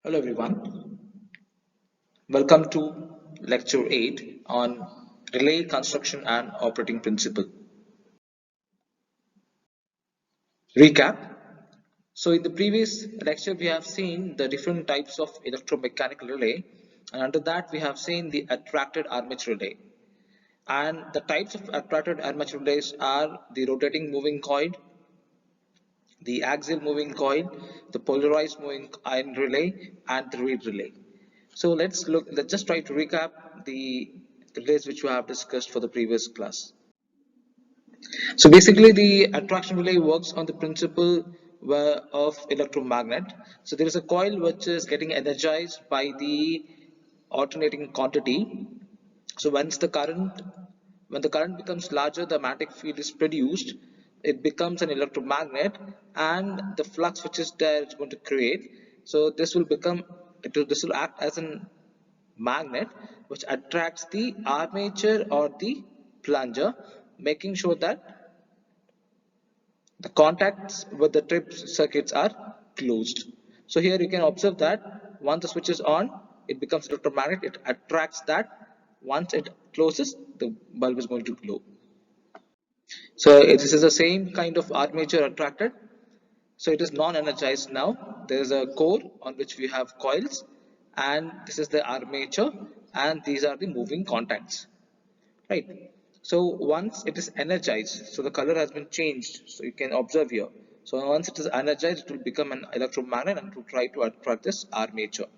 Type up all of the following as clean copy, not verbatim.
Hello everyone, welcome to lecture 8 on relay construction and operating principle. Recap. So in the previous lecture we have seen the different types of electromechanical relay, and under that we have seen the attracted armature relay. And the types of attracted armature relays are the rotating moving coil, the axial moving coil, the polarized moving iron relay, and the reed relay. So let's just try to recap the relays which we have discussed for the previous class. So basically the attraction relay works on the principle of electromagnet. So there is a coil which is getting energized by the alternating quantity. So when the current becomes larger, the magnetic field is produced. It becomes an electromagnet, and the flux which is there is going to create. So this will act as an magnet which attracts the armature or the plunger, making sure that the contacts with the trip circuits are closed. So here you can observe that once the switch is on, it becomes electromagnet, it attracts that. Once it closes, the bulb is going to glow. So this is the same kind of armature attracted. So it is non-energized now. There is a core on which we have coils, and this is the armature, and these are the moving contacts. Right. So once it is energized, so the color has been changed. So you can observe here. So once it is energized, it will become an electromagnet and to try to attract this armature.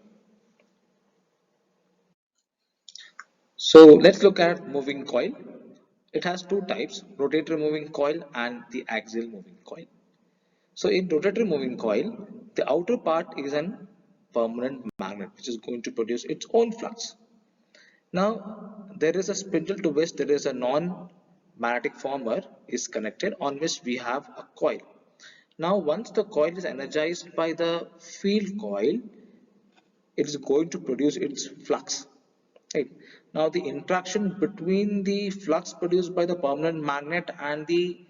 So let's look at moving coil. It has two types: rotatory moving coil and the axial moving coil. So in rotatory moving coil, the outer part is an permanent magnet which is going to produce its own flux. Now there is a spindle to which there is a non-magnetic former is connected on which we have a coil. Now once the coil is energized by the field coil, it is going to produce its flux. Right. Now the interaction between the flux produced by the permanent magnet and the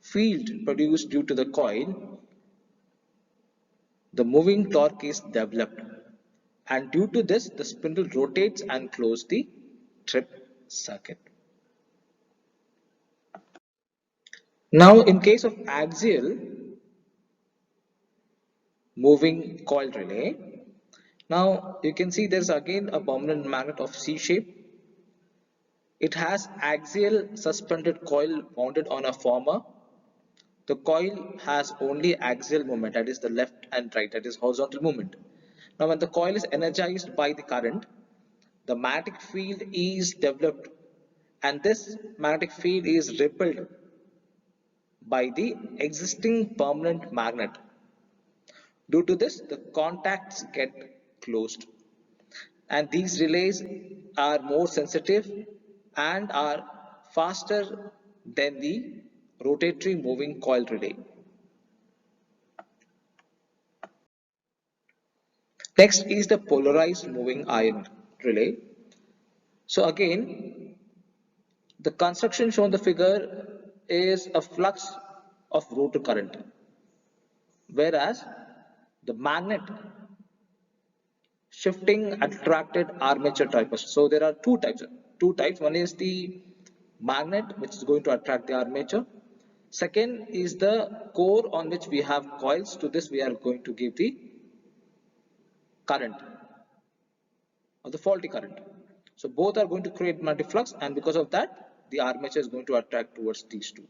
field produced due to the coil, the moving torque is developed, and due to this the spindle rotates and closes the trip circuit. Now in case of axial moving coil relay, now you can see there's again a permanent magnet of C shape. It has axial suspended coil mounted on a former. The coil has only axial movement, that is the left and right, that is horizontal movement. Now when the coil is energized by the current, the magnetic field is developed, and this magnetic field is repelled by the existing permanent magnet. Due to this, the contacts get closed, and these relays are more sensitive and are faster than the rotatory moving coil relay. Next is the polarized moving iron relay. So again, the construction shown in the figure is a flux of rotor current, whereas the magnet shifting attracted armature types. So there are two types. Two types. One is the magnet which is going to attract the armature. Second is the core on which we have coils. To this we are going to give the current or the faulty current. So both are going to create magnetic flux, and because of that the armature is going to attract towards these two.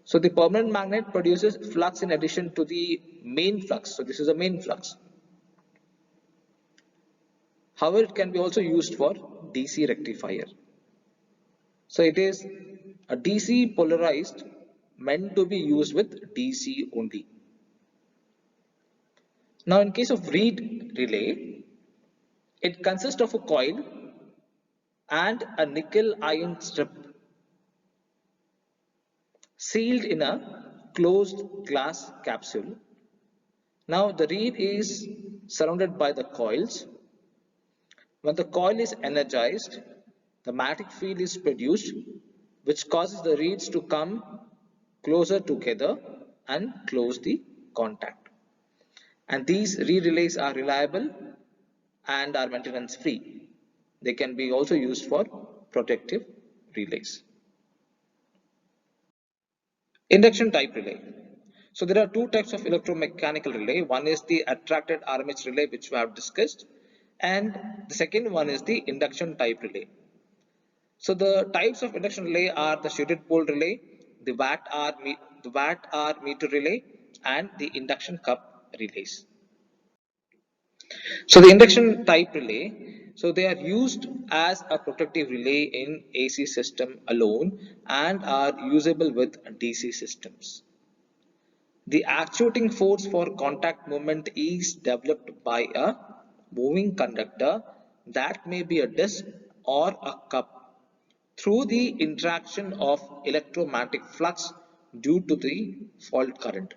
So the permanent magnet produces flux in addition to the main flux. So this is a main flux. However, it can be also used for DC rectifier. So it is a DC polarized, meant to be used with DC only. Now in case of reed relay, it consists of a coil and a nickel iron strip sealed in a closed glass capsule. Now the reed is surrounded by the coils. When the coil is energized, the magnetic field is produced, which causes the reeds to come closer together and close the contact. And these relays are reliable and are maintenance free. They can be also used for protective relays. Induction type relay. So there are two types of electromechanical relay. One is the attracted armature relay, which we have discussed, and the second one is the induction type relay. So the types of induction relay are the shaded pole relay, the watt hour meter relay, and the induction cup relays. So the induction type relay, so they are used as a protective relay in AC system alone and are usable with DC systems. The actuating force for contact movement is developed by a moving conductor that may be a disc or a cup through the interaction of electromagnetic flux due to the fault current.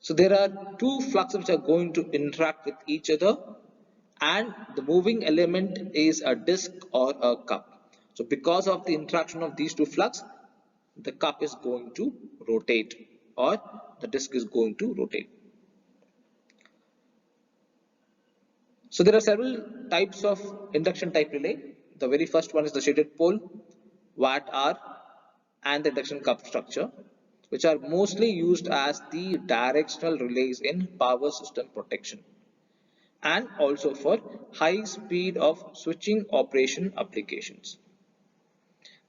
So there are two fluxes which are going to interact with each other, and the moving element is a disc or a cup. So because of the interaction of these two flux, the cup is going to rotate or the disc is going to rotate. So there are several types of induction type relay. The very first one is the shaded pole, watt hour, and the induction cup structure, which are mostly used as the directional relays in power system protection and also for high speed of switching operation applications.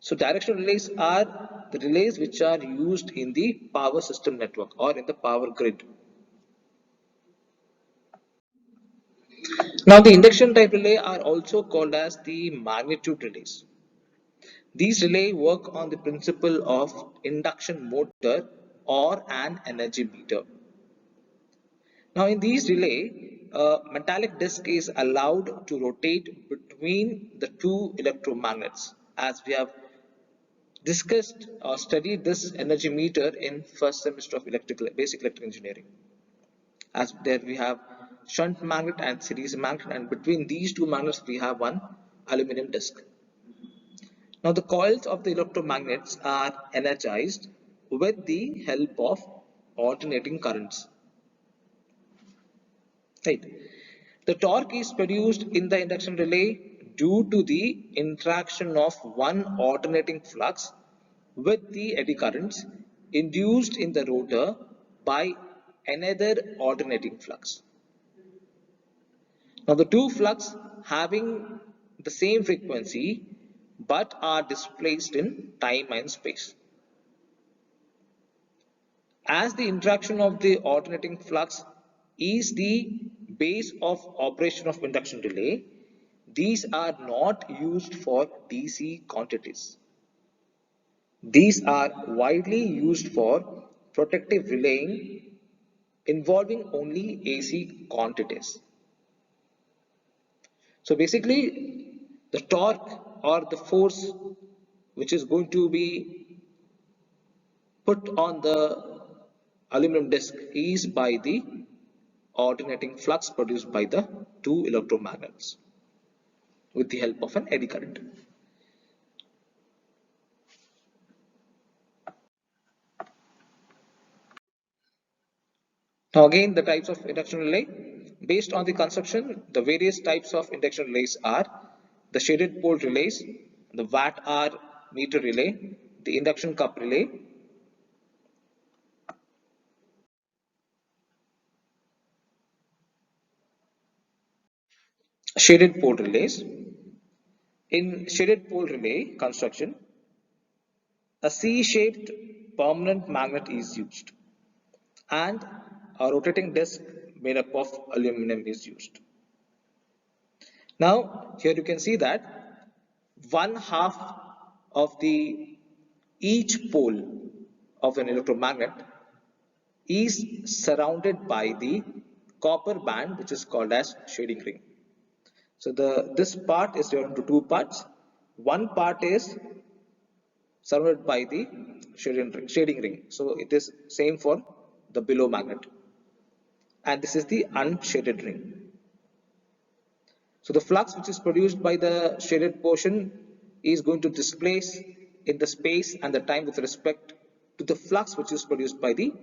So directional relays are the relays which are used in the power system network or in the power grid. Now the induction type relay are also called as the magnitude relays. These relay work on the principle of induction motor or an energy meter. Now in these relay, a metallic disc is allowed to rotate between the two electromagnets, as we have discussed or studied this energy meter in first semester of basic electrical engineering. As there we have shunt magnet and series magnet, and between these two magnets we have one aluminum disc. Now the coils of the electromagnets are energized with the help of alternating currents. Right. The torque is produced in the induction relay due to the interaction of one alternating flux with the eddy currents induced in the rotor by another alternating flux. Now the two flux having the same frequency but are displaced in time and space. As the interaction of the alternating flux is the base of operation of induction relay, these are not used for DC quantities. These are widely used for protective relaying involving only AC quantities. So basically, the torque or the force which is going to be put on the aluminum disc is by the alternating flux produced by the two electromagnets with the help of an eddy current. Now again, the types of induction relay. Based on the construction, the various types of induction relays are the shaded pole relays, the watt hour meter relay, the induction cup relay, shaded pole relays. In shaded pole relay construction, a C-shaped permanent magnet is used and a rotating disc made up of aluminum is used. Now here you can see that one half of the each pole of an electromagnet is surrounded by the copper band, which is called as shading ring. So this part is divided into two parts. One part is surrounded by the shading ring. So it is same for the below magnet. And this is the unshaded ring. So the flux which is produced by the shaded portion is going to displace in the space and the time with respect to the flux which is produced by the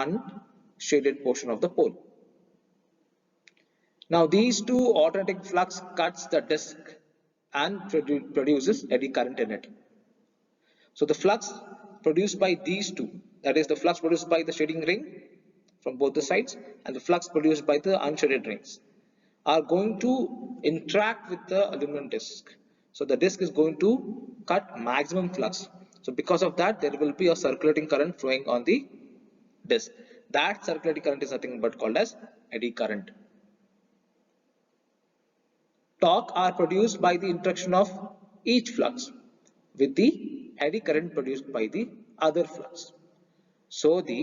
unshaded portion of the pole. Now these two alternating flux cuts the disc and produces eddy current in it. So the flux produced by these two, that is the flux produced by the shading ring from both the sides and the flux produced by the unshaded rings, are going to interact with the aluminum disc. So the disc is going to cut maximum flux. So because of that, there will be a circulating current flowing on the disc. That circulating current is nothing but called as eddy current. Torque are produced by the interaction of each flux with the eddy current produced by the other flux. So the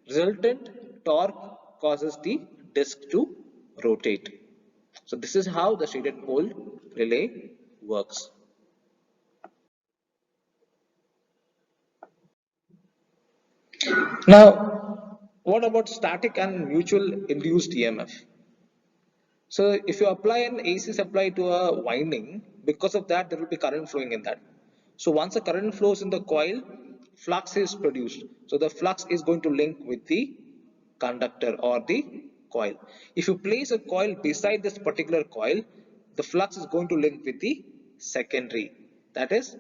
resultant torque causes the disc to rotate. So this is how the shaded pole relay works. Now, what about static and mutual induced EMF? So if you apply an AC supply to a winding, because of that there will be current flowing in that. So once a current flows in the coil, flux is produced. So the flux is going to link with the conductor or the coil. If you place a coil beside this particular coil, the flux is going to link with the secondary, that is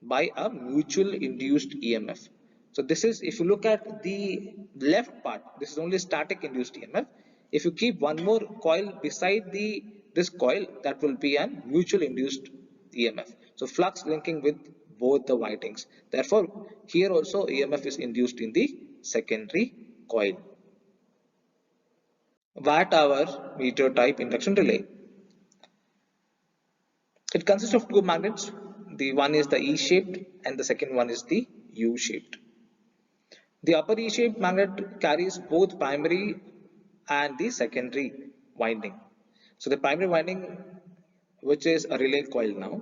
by a mutual induced EMF. So this is, if you look at the left part, this is only static induced EMF. If you keep one more coil beside this coil, that will be a mutual induced EMF. So flux linking with both the windings. Therefore, here also EMF is induced in the secondary coil. Watt-hour meter type induction relay. It consists of two magnets. The one is the E-shaped and the second one is the U-shaped. The upper E-shaped magnet carries both primary and the secondary winding. So the primary winding, which is a relay coil now.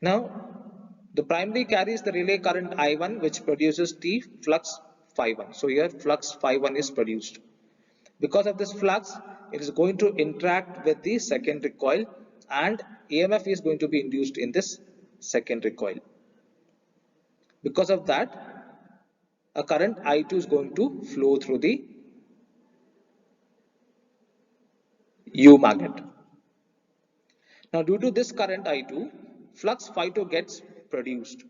Now, the primary carries the relay current I1, which produces the flux Phi1. So here flux Phi1 is produced. Because of this flux, it is going to interact with the secondary coil and EMF is going to be induced in this secondary coil. Because of that, a current I2 is going to flow through the U magnet. Now due to this current I2, flux Phi2 gets produced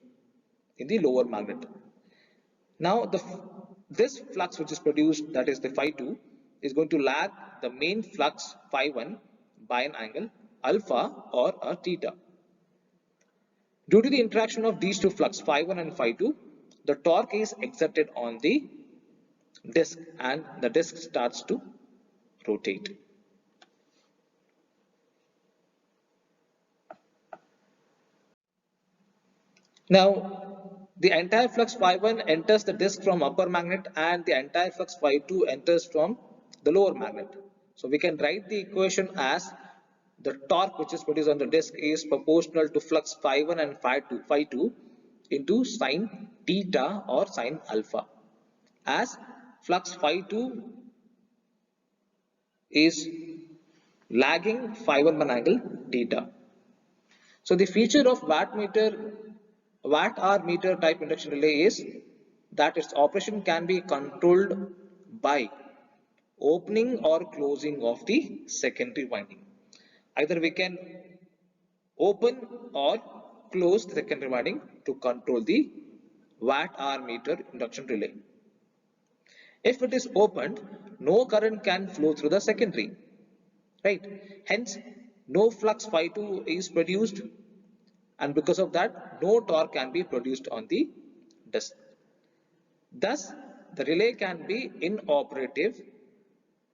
in the lower magnet. Now this flux which is produced, that is the Phi2, is going to lag the main flux Phi1 by an angle alpha or a theta. Due to the interaction of these two flux Phi1 and Phi2, the torque is exerted on the disc and the disc starts to rotate. Now, the entire flux Phi1 enters the disc from upper magnet and the entire flux Phi2 enters from the lower magnet. So we can write the equation as the torque which is produced on the disc is proportional to flux Phi1 and Phi2 into sine theta or sine alpha, as flux Phi2 is lagging Phi1 by an angle theta. So the feature of watt-hour meter type induction relay is that its operation can be controlled by opening or closing of the secondary winding. Either we can open or close the secondary winding to control the watt-hour meter induction relay. If it is opened, no current can flow through the secondary, right? Hence, no flux Phi2 is produced, and because of that, no torque can be produced on the disc. Thus, the relay can be inoperative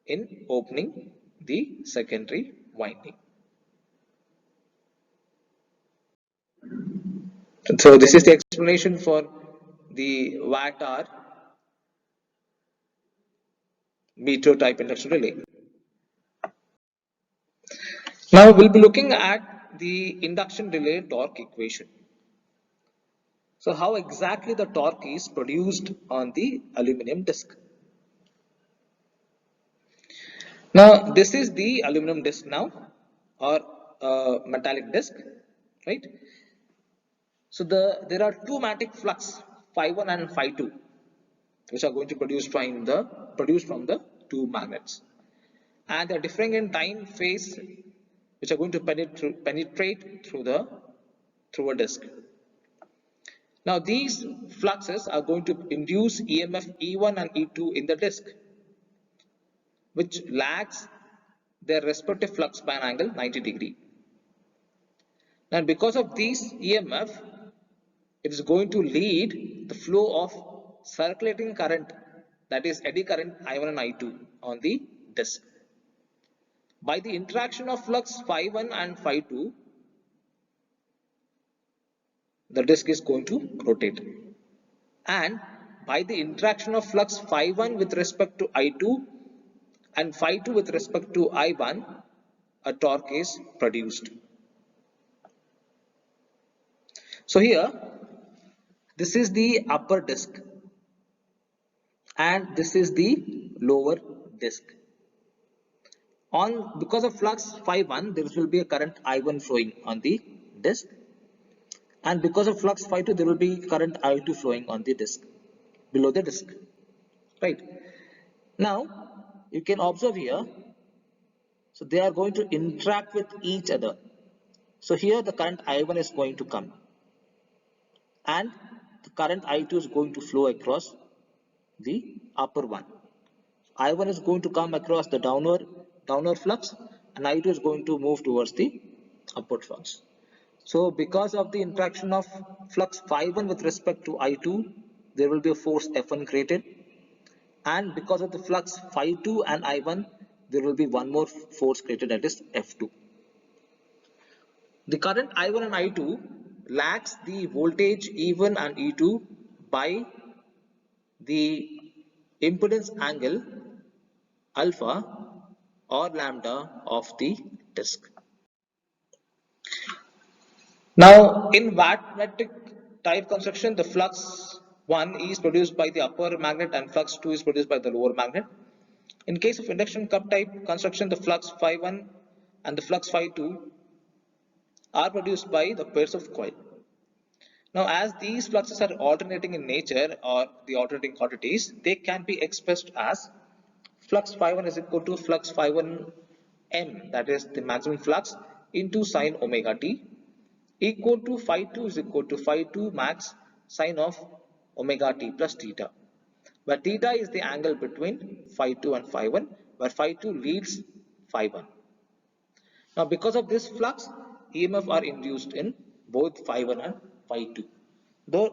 in opening the secondary winding. So this is the explanation for the watt-hour meter type induction relay. Now we'll be looking at the induction relay torque equation. So how exactly the torque is produced on the aluminum disc. Now this is the aluminum disc now, or metallic disc, right? So there are two magnetic flux Phi1 and Phi2. which are going to produce from the two magnets, and they are differing in time phase, which are going to penetrate through a disk. Now these fluxes are going to induce EMF E1 and E2 in the disk, which lags their respective flux by an angle 90°. And because of these EMF, it is going to lead the flow of circulating current, that is eddy current I1 and I2 on the disk. By the interaction of flux Phi1 and Phi2, the disk is going to rotate. And by the interaction of flux Phi1 with respect to I2 and Phi2 with respect to I1, a torque is produced. So here, this is the upper disk and this is the lower disk. Because of flux Phi1, there will be a current I1 flowing on the disk, and because of flux Phi2, there will be current I2 flowing on the disk, below the disk, right? Now you can observe here, so they are going to interact with each other. So here the current I1 is going to come and the current I2 is going to flow across the upper one. I1 is going to come across the downward flux and I2 is going to move towards the upward flux. So because of the interaction of flux Phi1 with respect to I2, there will be a force F1 created, and because of the flux Phi2 and I1, there will be one more force created, that is F2. The current I1 and I2 lags the voltage E1 and E2 by the impedance angle alpha or lambda of the disk. Now in watt-metric type construction, the flux 1 is produced by the upper magnet and flux 2 is produced by the lower magnet. In case of induction cup type construction, the flux Phi1 and the flux Phi2 are produced by the pairs of coil. Now as these fluxes are alternating in nature or the alternating quantities, they can be expressed as flux Phi1 is equal to flux Phi1 m, that is the maximum flux, into sine omega t, equal to Phi2 is equal to Phi2 max sine of omega t plus theta, where theta is the angle between Phi2 and Phi1, where Phi2 leads Phi1. Now because of this flux, EMF are induced in both Phi1 and Phi2.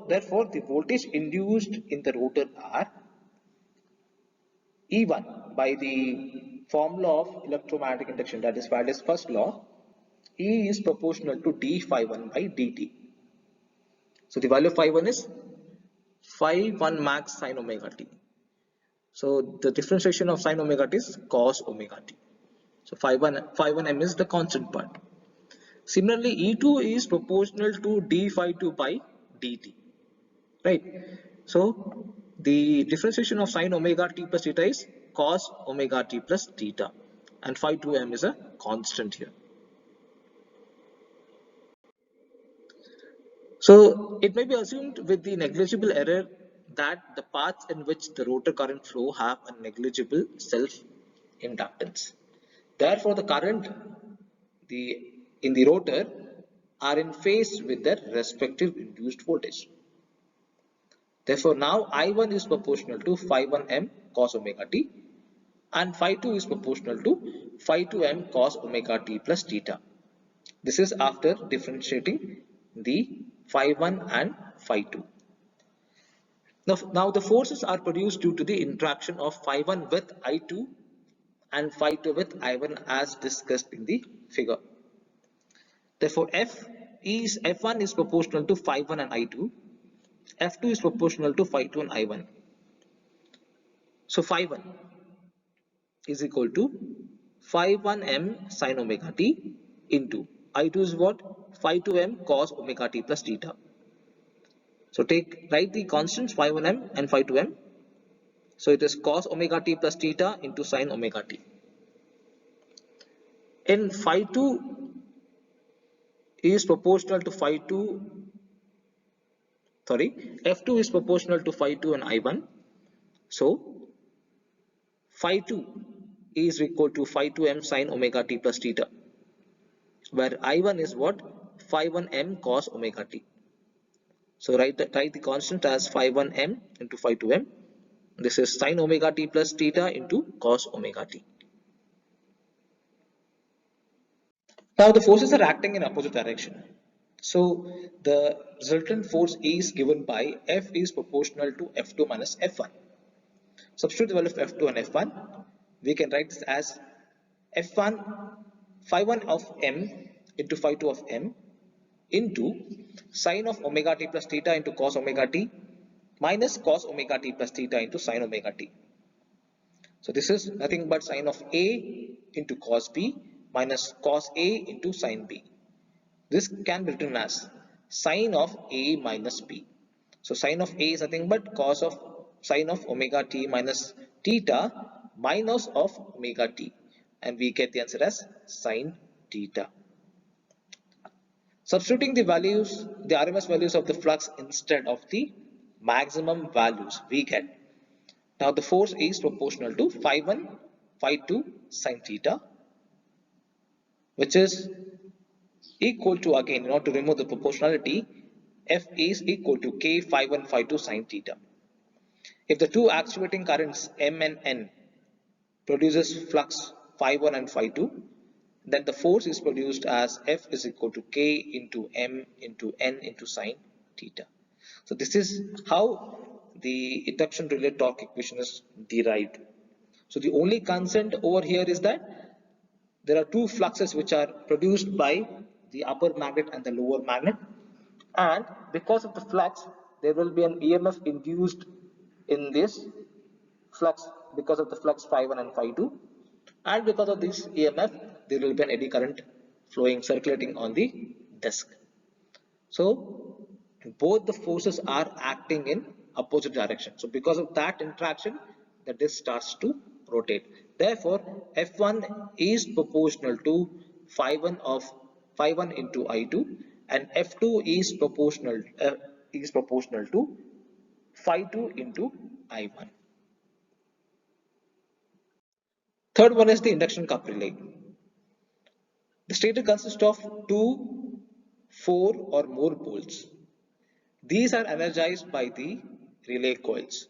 Therefore, the voltage induced in the rotor are E1 by the formula of electromagnetic induction, that is Faraday's first law. E is proportional to d Phi1 by dt. So the value of Phi1 is Phi1 max sine omega t. So the differentiation of sine omega t is cos omega t. So Phi1 m is the constant part. Similarly, E2 is proportional to d Phi2 by dt, right? So the differentiation of sine omega t plus theta is cos omega t plus theta, and Phi2m is a constant here. So it may be assumed with the negligible error that the paths in which the rotor current flow have a negligible self-inductance. Therefore, the current in the rotor are in phase with their respective induced voltage. Therefore, now I1 is proportional to Phi1m cos omega t and Phi2 is proportional to Phi2m cos omega t plus theta. This is after differentiating the Phi1 and Phi2. Now the forces are produced due to the interaction of Phi1 with I2 and Phi2 with I1 as discussed in the figure. Therefore, F1 is proportional to Phi1 and I2. F2 is proportional to Phi2 and I1. So Phi1 is equal to Phi1m sin omega t into I2 is what? Phi2m cos omega t plus theta. So write the constants Phi1m and Phi2m. So it is cos omega t plus theta into sin omega t. In Phi2 is proportional to F2 is proportional to Phi2 and I1. So phi 2 is equal to phi 2m sine omega t plus theta, where I1 is what? Phi 1m cos omega t. So write the constant as phi 1m into phi 2m. This is sine omega t plus theta into cos omega t. Now the forces are acting in opposite direction. So the resultant force is given by F is proportional to F2 minus F1. Substitute the value of F2 and F1. We can write this as F1 phi 1 of m into phi 2 of m into sine of omega t plus theta into cos omega t minus cos omega t plus theta into sine omega t. So this is nothing but sine of A into cos B minus cos A into sine B. This can be written as sine of A minus B. So sine of A is nothing but cos of sine of omega t minus theta minus of omega t, and we get the answer as sine theta. Substituting the values, the RMS values of the flux instead of the maximum values, we get. Now the force is proportional to phi 1, phi 2 sine theta, which is equal to, again, in order to remove the proportionality, F is equal to K phi 1 phi 2 sine theta. If the two actuating currents M and N produces flux phi 1 and phi 2, then the force is produced as F is equal to K into M into N into sine theta. So this is how the induction relay torque equation is derived. So the only constant over here is that there are two fluxes which are produced by the upper magnet and the lower magnet, and because of the flux there will be an EMF induced in this flux because of the flux phi 1 and phi 2, and because of this EMF there will be an eddy current flowing circulating on the disk. So both the forces are acting in opposite direction. So because of that interaction, the disk starts to rotate. Therefore, F1 is proportional to phi 1 into I2, and F2 is proportional to phi 2 into I1. Third one is the induction cup relay. The stator consists of two, four or more poles. These are energized by the relay coils.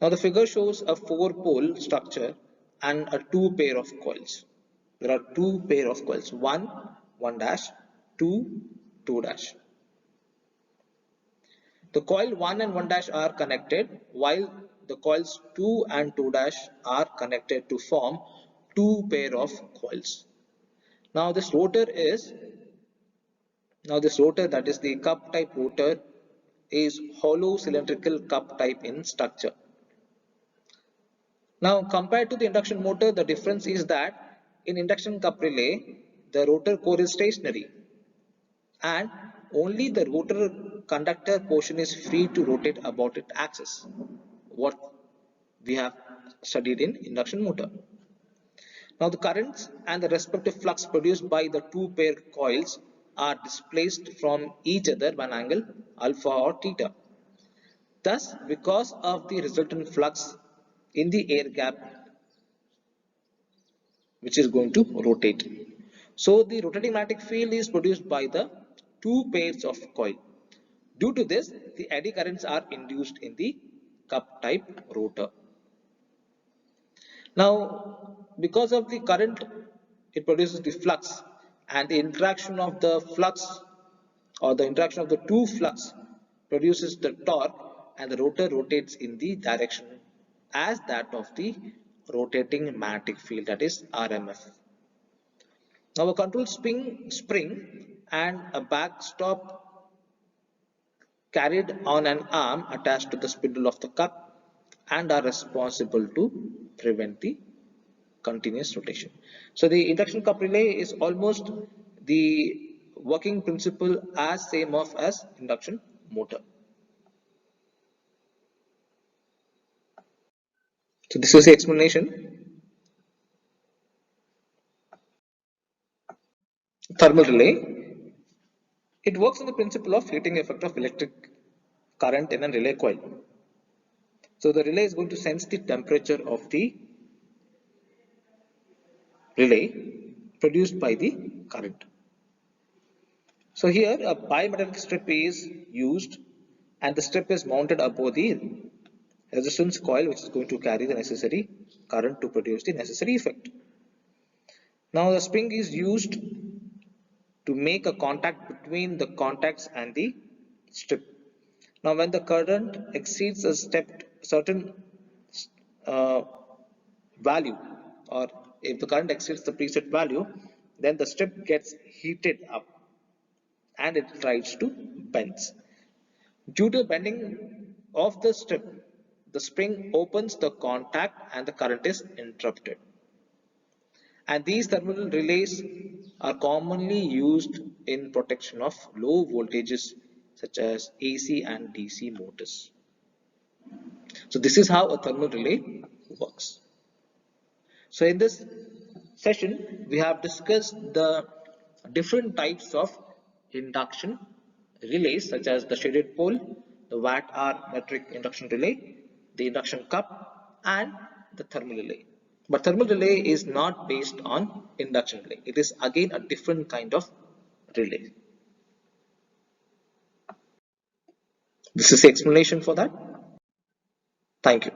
Now the figure shows a four-pole structure and a two pair of coils. There are two pair of coils, one, 1 dash, two, 2 dash. The coil 1 and 1 dash are connected, while the coils 2 and 2 dash are connected to form two pair of coils. Now this rotor, that is the cup type rotor, is hollow cylindrical cup type in structure. Now compared to the induction motor, the difference is that in induction cup relay, the rotor core is stationary and only the rotor conductor portion is free to rotate about its axis, what we have studied in induction motor. Now the currents and the respective flux produced by the two pair coils are displaced from each other by an angle alpha or theta. Thus, because of the resultant flux in the air gap, which is going to rotate. So the rotating magnetic field is produced by the two pairs of coil. Due to this, the eddy currents are induced in the cup type rotor. Now, because of the current, it produces the flux, and the interaction of the flux or the interaction of the two flux produces the torque, and the rotor rotates in the direction as that of the rotating magnetic field, that is RMF. Now a control spring and a backstop carried on an arm attached to the spindle of the cup and are responsible to prevent the continuous rotation. So the induction cup relay is almost the working principle as same of as induction motor. So this is the explanation. Thermal relay. It works on the principle of heating effect of electric current in a relay coil. So the relay is going to sense the temperature of the relay produced by the current. So here a bimetallic strip is used and the strip is mounted above the resistance coil, which is going to carry the necessary current to produce the necessary effect. Now the spring is used to make a contact between the contacts and the strip. Now when the current exceeds a certain uh, value, or if the current exceeds the preset value, then the strip gets heated up and it tries to bend. Due to bending of the strip, the spring opens the contact and the current is interrupted. And these thermal relays are commonly used in protection of low voltages such as AC and DC motors. So this is how a thermal relay works. So in this session, we have discussed the different types of induction relays such as the shaded pole, the watt-hour metric induction relay, the induction cup, and the thermal relay. But thermal relay is not based on induction relay. It is again a different kind of relay. This is the explanation for that. Thank you.